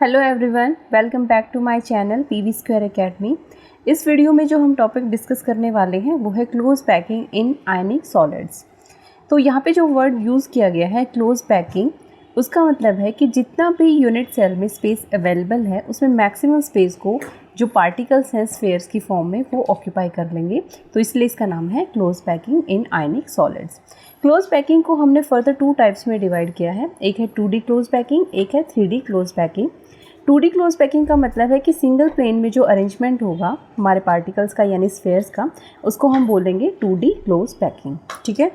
Hello everyone, welcome back to my channel PV square academy. इस video में जो हम टॉपिक डिस्कस करने वाले हैं वो है close packing in ionic solids. तो यहाँ पे जो वर्ड यूज़ किया गया है क्लोज पैकिंग, उसका मतलब है कि जितना भी यूनिट सेल में स्पेस अवेलेबल है उसमें मैक्सिमम स्पेस को जो पार्टिकल्स हैं स्फेयर्स की फॉर्म में वो ऑक्यूपाई कर लेंगे। तो इसलिए इसका नाम है close packing in ionic solids. Close packing को हमने फर्दर टू टाइप्स में डिवाइड किया है। एक है 2D क्लोज पैकिंग, एक है 3D close packing. 2D close packing का मतलब है कि सिंगल प्लेन में जो अरेंजमेंट होगा हमारे पार्टिकल्स का यानी स्फेयर्स का, उसको हम बोलेंगे 2D क्लोज पैकिंग। ठीक है।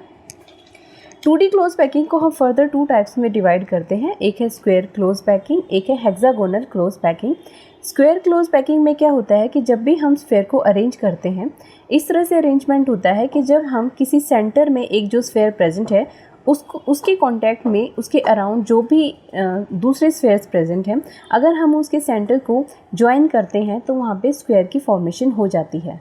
2D क्लोज पैकिंग को हम फर्दर टू टाइप्स में डिवाइड करते हैं। एक है स्क्वायर क्लोज पैकिंग, एक है hexagonal close packing. Square close packing में क्या होता है कि जब भी हम स्फेयर को अरेंज करते हैं, इस तरह से अरेंजमेंट होता है कि जब हम किसी सेंटर में एक जो स्फेयर प्रेजेंट है उसके कांटेक्ट में उसके अराउंड जो भी दूसरे स्फेयर्स प्रेजेंट हैं, अगर हम उसके सेंटर को ज्वाइन करते हैं तो वहाँ पे स्क्वायर की फॉर्मेशन हो जाती है।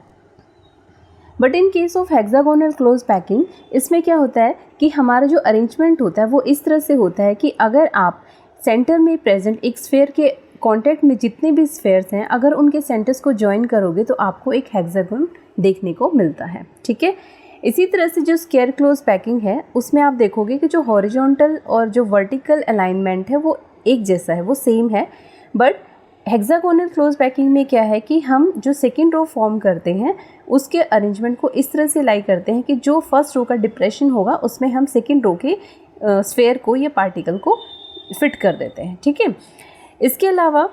But in case of hexagonal close packing, इसमें क्या होता है कि हमारा जो अरेंजमेंट होता है वो इस तरह से होता है कि अगर आप सेंटर में प्रेजेंट एक स्फेयर के कॉन्टैक्ट में जितने भी स्फेयर्स हैं, अगर उनके सेंटर्स को ज्वाइन करोगे तो आपको एक हेक्सागोन देखने को मिलता है। ठीक है। इसी तरह से जो स्क्वायर क्लोज पैकिंग है उसमें आप देखोगे कि जो हॉरिजॉन्टल और जो वर्टिकल अलाइनमेंट है वो एक जैसा है, वो सेम है। बट हेक्सागोनल क्लोज पैकिंग में क्या है कि हम जो सेकेंड रो फॉर्म करते हैं उसके अरेंजमेंट को इस तरह से लाई करते हैं कि जो फर्स्ट रो का डिप्रेशन होगा उसमें हम सेकेंड रो के स्फेयर को या पार्टिकल को फिट कर देते हैं। ठीक है। इसके अलावा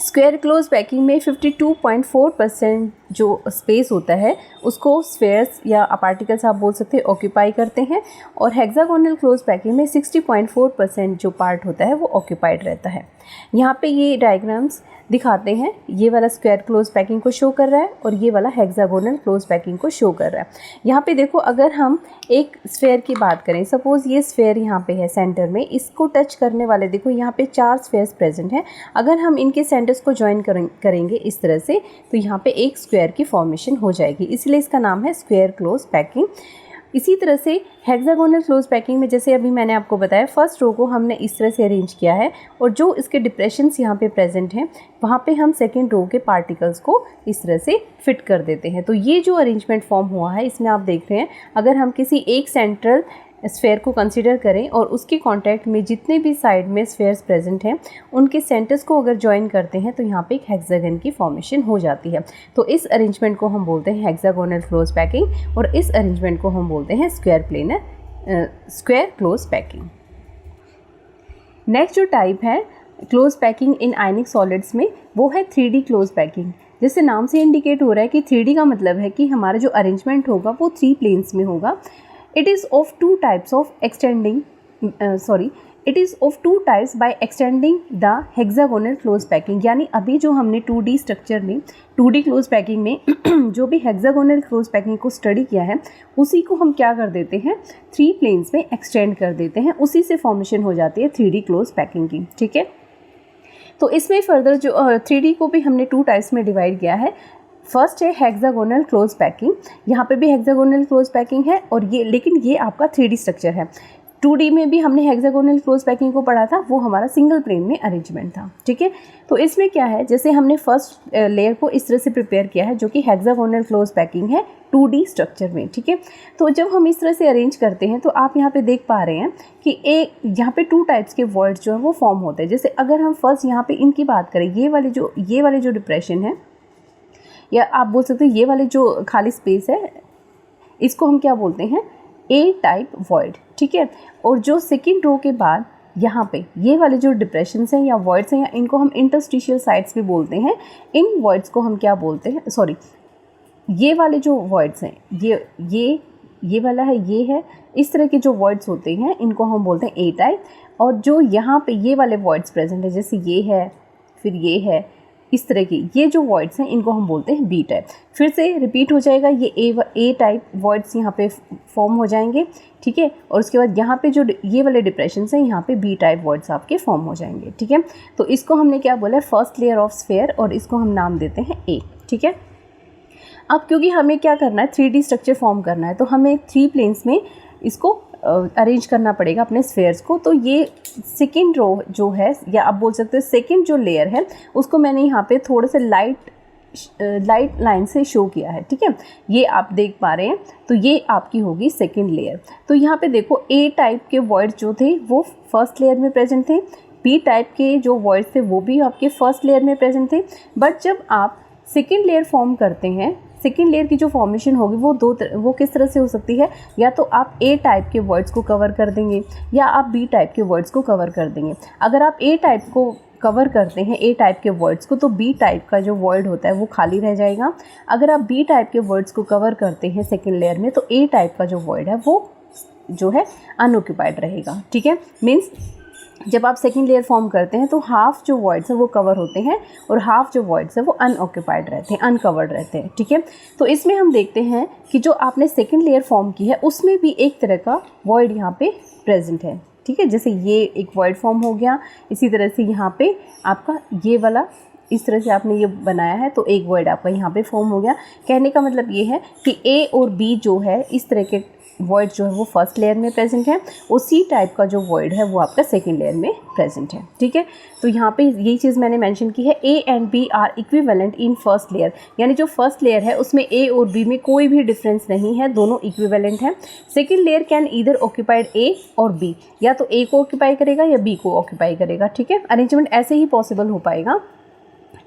स्क्वायर क्लोज पैकिंग में 52.4% जो स्पेस होता है उसको स्फेयर्स या पार्टिकल्स आप बोल सकते हैं ऑक्यूपाई करते हैं, और हेक्सागोनल क्लोज पैकिंग में 60.4% जो पार्ट होता है वो ऑक्यूपाइड रहता है। यहाँ पे ये डायग्राम्स दिखाते हैं, ये वाला स्क्वायर क्लोज पैकिंग को शो कर रहा है और ये वाला हेक्सागोनल क्लोज पैकिंग को शो कर रहा है। यहाँ पे देखो, अगर हम एक स्फेयर की बात करें, सपोज़ ये स्फेयर यहाँ पे है सेंटर में, इसको टच करने वाले देखो यहाँ पे 4 स्फेयर्स प्रेजेंट हैं। अगर हम इनके सेंटर्स को ज्वाइन करेंगे इस तरह से तो यहाँ पे एक स्क्वायर की फॉर्मेशन हो जाएगी, इसलिए इसका नाम है स्क्वायर क्लोज पैकिंग। इसी तरह से हेक्सागोनल क्लोज पैकिंग में जैसे अभी मैंने आपको बताया, फर्स्ट रो को हमने इस तरह से अरेंज किया है और जो इसके डिप्रेशंस यहाँ पे प्रेजेंट हैं वहाँ पे हम सेकेंड रो के पार्टिकल्स को इस तरह से फिट कर देते हैं। तो ये जो अरेंजमेंट फॉर्म हुआ है इसमें आप देख रहे हैं, अगर हम किसी एक सेंट्रल स्फेयर को कंसीडर करें और उसके कांटेक्ट में जितने भी साइड में स्फेयर्स प्रेजेंट हैं उनके सेंटर्स को अगर ज्वाइन करते हैं तो यहाँ पे एक हेक्सागन की फॉर्मेशन हो जाती है। तो इस अरेंजमेंट को हम बोलते हैं हेक्सागोनल क्लोज पैकिंग और इस अरेंजमेंट को हम बोलते हैं स्क्वायर क्लोज पैकिंग। नेक्स्ट जो टाइप है close packing in ionic solids में वो है 3D क्लोज पैकिंग। जैसे नाम से इंडिकेट हो रहा है कि 3D का मतलब है कि हमारा जो अरेंजमेंट होगा वो 3 प्लेन्स में होगा। It is of two types by extending the hexagonal close packing। यानी अभी जो हमने 2D स्ट्रक्चर में 2D क्लोज पैकिंग में जो भी हेक्सागोनल क्लोज पैकिंग को स्टडी किया है उसी को हम क्या कर देते हैं 3 प्लेन्स में एक्सटेंड कर देते हैं, उसी से फॉर्मेशन हो जाती है 3D क्लोज पैकिंग की। ठीक है। तो इसमें फर्दर जो 3D को भी हमने 2 टाइप्स में डिवाइड किया है। फर्स्ट है हेक्सागोनल क्लोज पैकिंग, यहाँ पे भी हेक्सागोनल क्लोज पैकिंग है और लेकिन ये आपका 3D स्ट्रक्चर है। 2D में भी हमने हेक्सागोनल क्लोज पैकिंग को पढ़ा था, वो हमारा सिंगल प्लेन में अरेंजमेंट था। ठीक है। तो इसमें क्या है, जैसे हमने फर्स्ट लेयर को इस तरह से प्रिपेयर किया है जो कि हेक्सागोनल क्लोज पैकिंग है 2D स्ट्रक्चर में। ठीक है। तो जब हम इस तरह से अरेंज करते हैं तो आप यहाँ पे देख पा रहे हैं कि यहाँ पे 2 टाइप्स के वॉइड्स जो है वो फॉर्म होते हैं। जैसे अगर हम फर्स्ट यहाँ पे इनकी बात करें, ये वाले जो डिप्रेशन है या आप बोल सकते हैं ये वाले जो खाली स्पेस है इसको हम क्या बोलते हैं ए टाइप वॉइड। ठीक है। और जो सेकेंड रो के बाद यहाँ पे ये वाले जो डिप्रेशंस हैं या वॉइड्स हैं या इनको हम इंटरस्टिशियल साइट्स भी बोलते हैं, इन वॉइड्स को हम क्या बोलते हैं, सॉरी ये वाले जो वॉइड्स हैं ये वाला है, ये है, इस तरह के जो वॉइड्स होते हैं इनको हम बोलते हैं ए टाइप। और जो यहाँ पे ये वाले वॉइड्स प्रेजेंट है जैसे ये है फिर ये है, इस तरह की ये जो वॉइड्स हैं इनको हम बोलते हैं बी टाइप। फिर से रिपीट हो जाएगा, ये ए टाइप वॉइड्स यहाँ पे फॉर्म हो जाएंगे। ठीक है। और उसके बाद यहाँ पे जो ये वाले डिप्रेशंस हैं यहाँ पे बी टाइप वॉइड्स आपके फॉर्म हो जाएंगे। ठीक है। तो इसको हमने क्या बोला है फर्स्ट लेयर ऑफ स्फेयर और इसको हम नाम देते हैं ए। ठीक है। अब क्योंकि हमें क्या करना है 3D स्ट्रक्चर फॉर्म करना है तो हमें 3 प्लेन्स में इसको अरेंज करना पड़ेगा अपने स्फेयर्स को। तो ये सेकेंड रो जो है, या आप बोल सकते हो सेकेंड जो लेयर है, उसको मैंने यहाँ पे थोड़े से लाइट लाइन से शो किया है, ठीक है, ये आप देख पा रहे हैं। तो ये आपकी होगी सेकेंड लेयर। तो यहाँ पे देखो ए टाइप के वर्ड्स जो थे वो फर्स्ट लेयर में प्रेजेंट थे, बी टाइप के जो वर्ड्स थे वो भी आपके फर्स्ट लेयर में प्रेजेंट थे। बट जब आप सेकेंड लेयर फॉर्म करते हैं, सेकेंड लेयर की जो फॉर्मेशन होगी वो किस तरह से हो सकती है, या तो आप ए टाइप के वर्ड्स को कवर कर देंगे या आप बी टाइप के वर्ड्स को कवर कर देंगे। अगर आप ए टाइप को कवर करते हैं, ए टाइप के वर्ड्स को, तो बी टाइप का जो वर्ड होता है वो खाली रह जाएगा। अगर आप बी टाइप के वर्ड्स को कवर करते हैं सेकेंड लेयर में, तो ए टाइप का जो वर्ड है वो जो है अनऑक्यूपाइड रहेगा, ठीक है। मीन्स जब आप सेकेंड लेयर फॉर्म करते हैं तो हाफ जो वर्ड्स है वो कवर होते हैं और हाफ जो वर्ड्स है वो अनऑक्यूपाइड रहते हैं, अनकवर्ड रहते हैं, ठीक है। तो इसमें हम देखते हैं कि जो आपने सेकेंड लेयर फॉर्म की है उसमें भी एक तरह का वर्ड यहाँ पे प्रेजेंट है, ठीक है। जैसे ये एक वर्ड फॉर्म हो गया, इसी तरह से यहाँ पे आपका ये वाला इस तरह से आपने ये बनाया है तो एक वर्ड आपका यहाँ पे फॉर्म हो गया। कहने का मतलब ये है कि ए और बी जो है इस तरह के वर्ड जो है वो फर्स्ट लेयर में प्रेजेंट है और सी टाइप का जो वर्ड है वो आपका सेकेंड लेयर में प्रेजेंट है, ठीक है। तो यहाँ पे यही चीज़ मैंने मेंशन की है, A and B are equivalent in first layer, यानी जो फर्स्ट लेयर है उसमें ए और बी में कोई भी डिफरेंस नहीं है, दोनों इक्विवेलेंट है। Second layer can either occupied A और बी, या तो ए को ऑक्यूपाई करेगा या बी को ऑक्यूपाई करेगा, ठीक है। अरेंजमेंट ऐसे ही पॉसिबल हो पाएगा।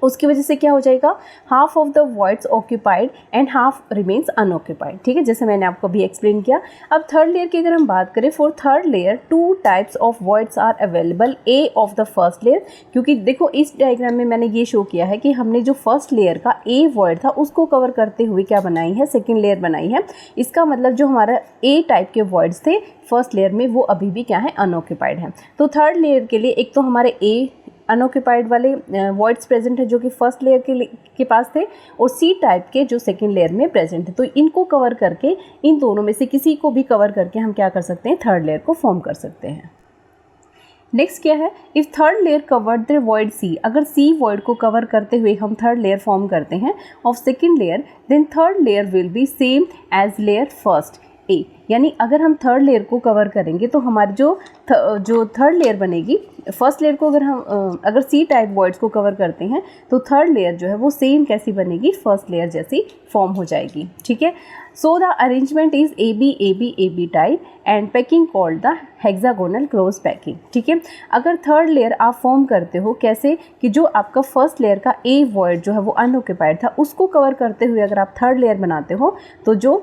उसकी वजह से क्या हो जाएगा, half of the words occupied and half remains unoccupied, ठीक है, जैसे मैंने आपको अभी एक्सप्लेन किया। अब थर्ड लेयर की अगर हम बात करें, for third layer 2 types of words are available A of the first layer. क्योंकि देखो इस डायग्राम में मैंने ये शो किया है कि हमने जो फर्स्ट लेयर का ए वर्ड था उसको कवर करते हुए क्या बनाई है, सेकेंड लेयर बनाई है। इसका मतलब जो हमारा ए टाइप के वर्ड्स थे फर्स्ट लेयर में वो अभी भी क्या है, अनऑक्यूपाइड है। तो थर्ड लेयर के लिए एक तो हमारे ए अनऑक्यूपाइड वाले वर्ड्स प्रेजेंट है जो कि फर्स्ट लेयर के पास थे, और सी टाइप के जो सेकेंड लेयर में प्रेजेंट है। तो इनको कवर करके, इन दोनों में से किसी को भी कवर करके हम क्या कर सकते हैं, थर्ड लेयर को फॉर्म कर सकते हैं। नेक्स्ट क्या है, if third layer covered the word C, अगर सी वर्ड को कवर करते हुए हम थर्ड लेयर फॉर्म करते हैं of second layer, then third layer will be same as layer first A. यानी अगर हम थर्ड लेयर को कवर करेंगे तो हमारी जो थर्ड लेयर बनेगी, फर्स्ट लेयर को अगर सी टाइप वर्ड्स को कवर करते हैं तो थर्ड लेयर जो है वो सेम कैसी बनेगी, फर्स्ट लेयर जैसी फॉर्म हो जाएगी, ठीक है। So the arrangement is A B type and packing called the hexagonal close packing, ठीक है। अगर थर्ड लेयर आप फॉर्म करते हो कैसे, कि जो आपका फर्स्ट लेयर का ए वर्ड जो है वो अनऑक्यूपाइड था उसको कवर करते हुए अगर आप थर्ड लेयर बनाते हो तो जो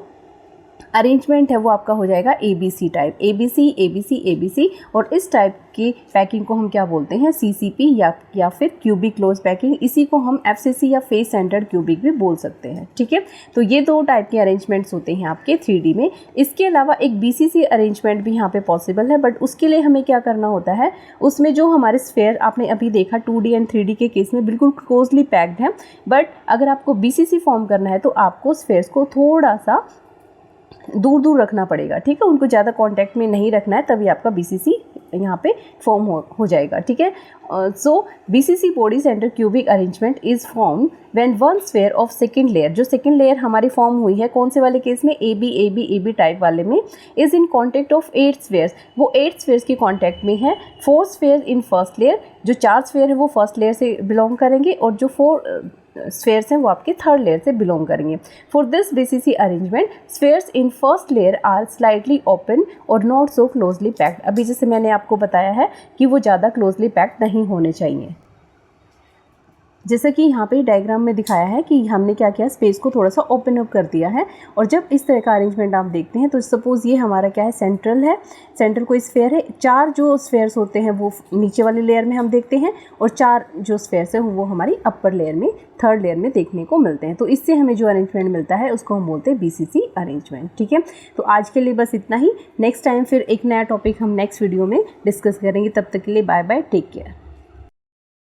अरेंजमेंट है वो आपका हो जाएगा A B C type, A B C A B C A B C. और इस टाइप की पैकिंग को हम क्या बोलते हैं, CCP या फिर क्यूबिक क्लोज पैकिंग। इसी को हम FCC या फेस सेंटर्ड क्यूबिक भी बोल सकते हैं, ठीक है। तो ये 2 टाइप के अरेंजमेंट्स होते हैं आपके 3D में। इसके अलावा एक BCC अरेंजमेंट भी यहाँ पे पॉसिबल है, बट उसके लिए हमें क्या करना होता है, उसमें जो हमारे स्फेयर आपने अभी देखा 2D एंड 3D के केस में बिल्कुल क्लोजली पैक्ड है, बट अगर आपको BCC फॉर्म करना है तो आपको स्फेयर्स को थोड़ा सा दूर दूर रखना पड़ेगा, ठीक है, उनको ज़्यादा कांटेक्ट में नहीं रखना है, तभी आपका BCC यहाँ पे फॉर्म हो जाएगा, ठीक है। सो BCC body centre cubic arrangement is form when one sphere of second layer, जो सेकेंड लेयर हमारी फॉर्म हुई है कौन से वाले केस में, AB टाइप वाले में, is in contact of 8 spheres, वो 8 स्फेयर्स की कॉन्टेक्ट में है। 4 स्फेयर इन फर्स्ट लेयर, जो 4 स्फेयर है वो फर्स्ट लेयर से बिलोंग करेंगे और जो 4 स्फेयर्स हैं वो आपके थर्ड लेयर से बिलोंग करेंगे। For this BCC arrangement spheres in first layer are slightly open और नॉट सो क्लोजली पैक्ड। अभी जैसे मैंने आपको बताया है कि वो ज़्यादा क्लोजली पैक्ड नहीं होने चाहिए। जैसा कि यहाँ पे डायग्राम में दिखाया है कि हमने क्या किया, स्पेस को थोड़ा सा ओपन अप कर दिया है। और जब इस तरह का अरेंजमेंट आप देखते हैं तो सपोज़ ये हमारा क्या है, सेंट्रल है, सेंट्रल कोई स्फेयर है, 4 जो स्फेयर्स होते हैं वो नीचे वाले लेयर में हम देखते हैं और 4 जो स्फेयर्स हैं वो हमारी अपर लेयर में, थर्ड लेयर में देखने को मिलते हैं। तो इससे हमें जो अरेंजमेंट मिलता है उसको हम बोलते हैं BCC अरेंजमेंट, ठीक है। तो आज के लिए बस इतना ही। नेक्स्ट टाइम फिर एक नया टॉपिक हम नेक्स्ट वीडियो में डिस्कस करेंगे। तब तक के लिए बाय बाय, टेक केयर।